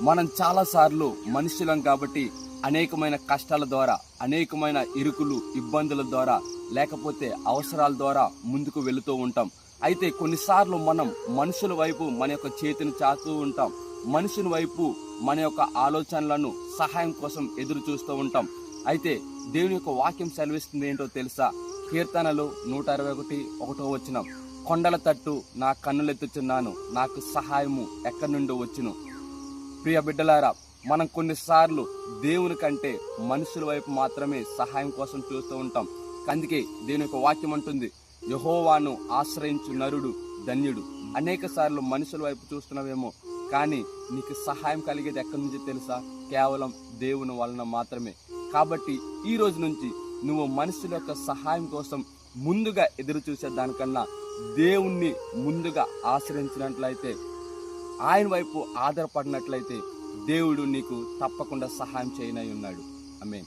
మనం చాలాసార్లు మనుషులం కాబట్టి అనేకమైన కష్టాల ద్వారా, అనేకమైన ఇరుకులు, ఇబ్బందుల ద్వారా, లేకపోతే అవసరాల ద్వారా ముందుకు వెళుతూ ఉంటాం. అయితే కొన్నిసార్లు మనం మనుషుల వైపు మన యొక్క చేతిని చాచుతూ ఉంటాం. మనుషుని వైపు మన యొక్క ఆలోచనలను, సహాయం కోసం ఎదురు చూస్తూ ఉంటాం. అయితే దేవుని యొక్క వాక్యం సెలవిస్తుంది ఏంటో తెలుసా? కీర్తనలు 121:1 కొండల తట్టు నా కన్నులెత్తుచున్నాను, నాకు సహాయము ఎక్కడి నుండి వచ్చును. ప్రియ బిడ్డలారా, మనం కొన్నిసార్లు దేవుని కంటే మనుషుల వైపు మాత్రమే సహాయం కోసం చూస్తూ ఉంటాం. అందుకే దేవుని యొక్క వాక్యం అంటుంది, యెహోవాను ఆశ్రయించు నరుడు ధన్యుడు. అనేక సార్లు మనుషుల వైపు చూస్తున్నావేమో, కానీ నీకు సహాయం కలిగేది ఎక్కడి నుంచి తెలుసా? కేవలం దేవుని వలన మాత్రమే. కాబట్టి ఈ రోజు నుంచి నువ్వు మనుషుల యొక్క సహాయం కోసం ముందుగా ఎదురు చూసే దానికన్నా దేవుణ్ణి ముందుగా ఆశ్రయించినట్లయితే, ఆయన వైపు ఆధారపడినట్లయితే దేవుడు నీకు తప్పకుండా సహాయం చేయనై ఉన్నాడు. ఆమేన్.